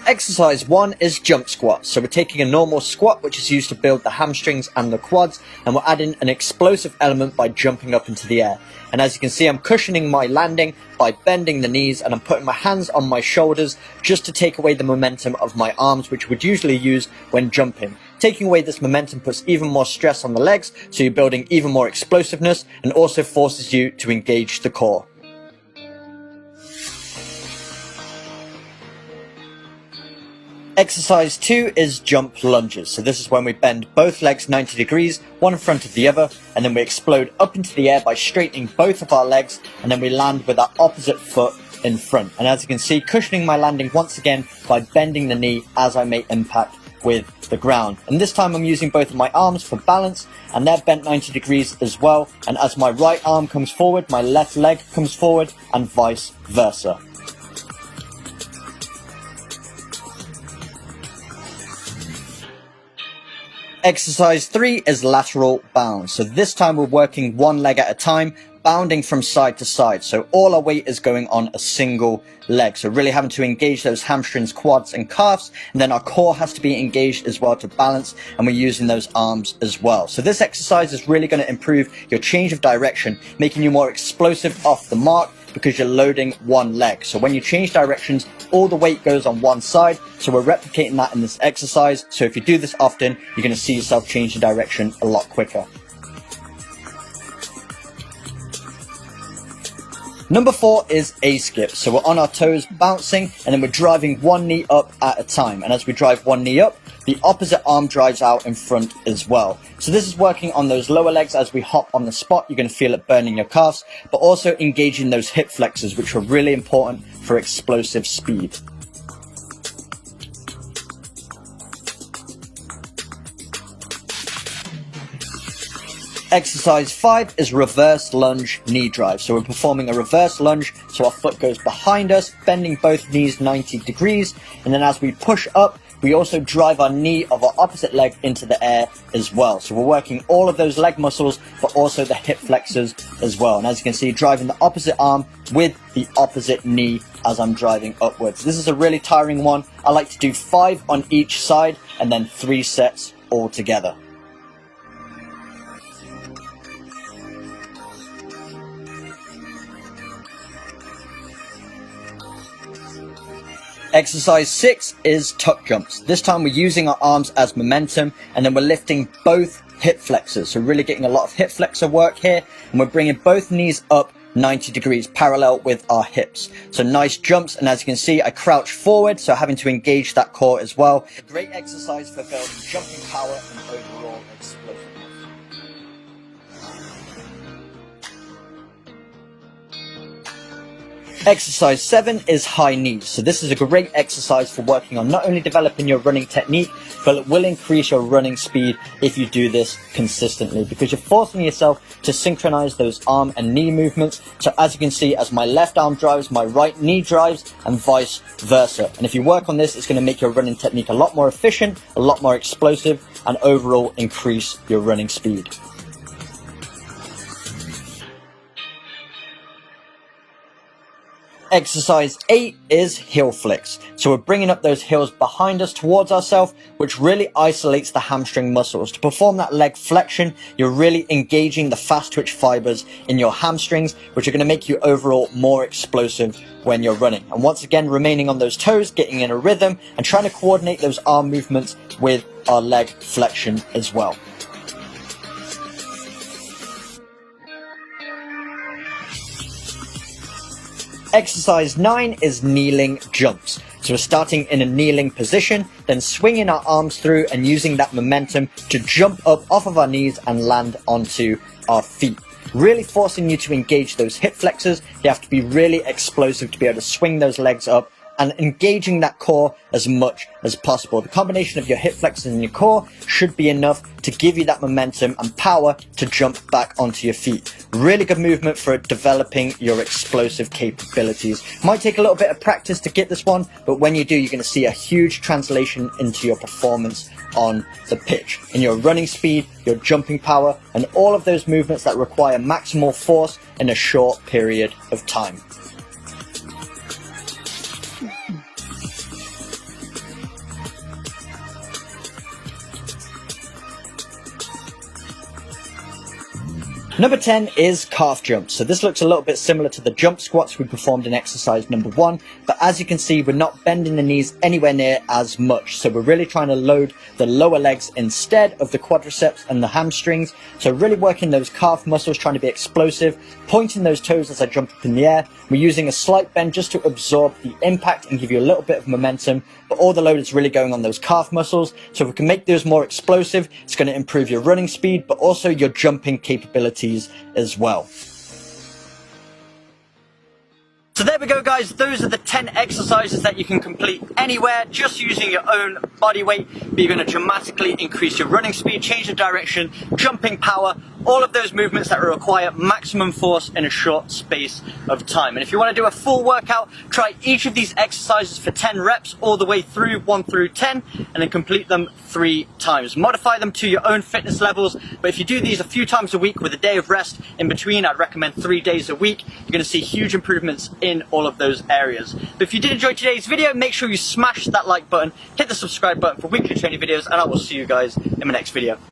Exercise 1 is jump squat. So we're taking a normal squat, which is used to build the hamstrings and the quads, and we're adding an explosive element by jumping up into the air. And as you can see, I'm cushioning my landing by bending the knees, and I'm putting my hands on my shoulders just to take away the momentum of my arms, which would usually use when jumping. Taking away this momentum puts even more stress on the legs, so you're building even more explosiveness, and also forces you to engage the core. Exercise 2 is jump lunges. So this is when we bend both legs 90 degrees, one in front of the other, and then we explode up into the air by straightening both of our legs, and then we land with our opposite foot in front. And as you can see, cushioning my landing once again by bending the knee as I make impact with the ground. And this time I'm using both of my arms for balance, and they're bent 90 degrees as well. And as my right arm comes forward, my left leg comes forward, and vice versa. Exercise 3 is lateral bounds. So this time we're working one leg at a time, bounding from side to side. So all our weight is going on a single leg. So really having to engage those hamstrings, quads and calves. And then our core has to be engaged as well to balance. And we're using those arms as well. So this exercise is really going to improve your change of direction, making you more explosive off the mark, because you're loading one leg. So when you change directions, all the weight goes on one side. So we're replicating that in this exercise. So if you do this often, you're going to see yourself changing direction a lot quicker. Number 4 is a skip. So we're on our toes bouncing, and then we're driving one knee up at a time. And as we drive one knee up, the opposite arm drives out in front as well. So this is working on those lower legs. As we hop on the spot, you're going to feel it burning your calves, but also engaging those hip flexors, which are really important for explosive speed. Exercise 5 is reverse lunge knee drive. So we're performing a reverse lunge, so our foot goes behind us, bending both knees 90 degrees, and then as we push up, we also drive our knee of our opposite leg into the air as well. So we're working all of those leg muscles, but also the hip flexors as well. And as you can see, driving the opposite arm with the opposite knee as I'm driving upwards. This is a really tiring one. I like to do 5 on each side and then 3 sets all together. Exercise 6 is tuck jumps. This time we're using our arms as momentum, and then we're lifting both hip flexors. So really getting a lot of hip flexor work here, and we're bringing both knees up 90 degrees parallel with our hips. So nice jumps, and as you can see, I crouch forward, so having to engage that core as well. A great exercise for building jumping power and overall explosiveness. Exercise 7 is high knees. So this is a great exercise for working on not only developing your running technique, but it will increase your running speed if you do this consistently, because you're forcing yourself to synchronize those arm and knee movements. So as you can see, as my left arm drives, my right knee drives, and vice versa. And if you work on this, it's going to make your running technique a lot more efficient, a lot more explosive, and overall increase your running speed. Exercise 8 is heel flicks. So we're bringing up those heels behind us towards ourselves, which really isolates the hamstring muscles. To perform that leg flexion, you're really engaging the fast twitch fibers in your hamstrings, which are going to make you overall more explosive when you're running. And once again, remaining on those toes, getting in a rhythm, and trying to coordinate those arm movements with our leg flexion as well. Exercise 9 is kneeling jumps. So we're starting in a kneeling position, then swinging our arms through and using that momentum to jump up off of our knees and land onto our feet. Really forcing you to engage those hip flexors. You have to be really explosive to be able to swing those legs up, and engaging that core as much as possible. The combination of your hip flexors and your core should be enough to give you that momentum and power to jump back onto your feet. Really good movement for developing your explosive capabilities. Might take a little bit of practice to get this one, but when you do, you're going to see a huge translation into your performance on the pitch, in your running speed, your jumping power, and all of those movements that require maximal force in a short period of time. Number 10 is calf jumps. So this looks a little bit similar to the jump squats we performed in exercise number 1, but as you can see, we're not bending the knees anywhere near as much. So we're really trying to load the lower legs instead of the quadriceps and the hamstrings. So really working those calf muscles, trying to be explosive, pointing those toes as I jump up in the air. We're using a slight bend just to absorb the impact and give you a little bit of momentum, but all the load is really going on those calf muscles. So if we can make those more explosive, it's going to improve your running speed, but also your jumping capabilities as well. So there we go, guys. Those are the 10 exercises that you can complete anywhere just using your own body weight. But you're going to dramatically increase your running speed, change the direction, jumping power, all of those movements that require maximum force in a short space of time. And if you want to do a full workout, try each of these exercises for 10 reps all the way through 1 through 10, and then complete them 3 times. Modify them to your own fitness levels, but if you do these a few times a week with a day of rest in between, I'd recommend 3 days a week. You're going to see huge improvements in all of those areas. But if you did enjoy today's video, make sure you smash that like button, hit the subscribe button for weekly training videos, and I will see you guys in my next video.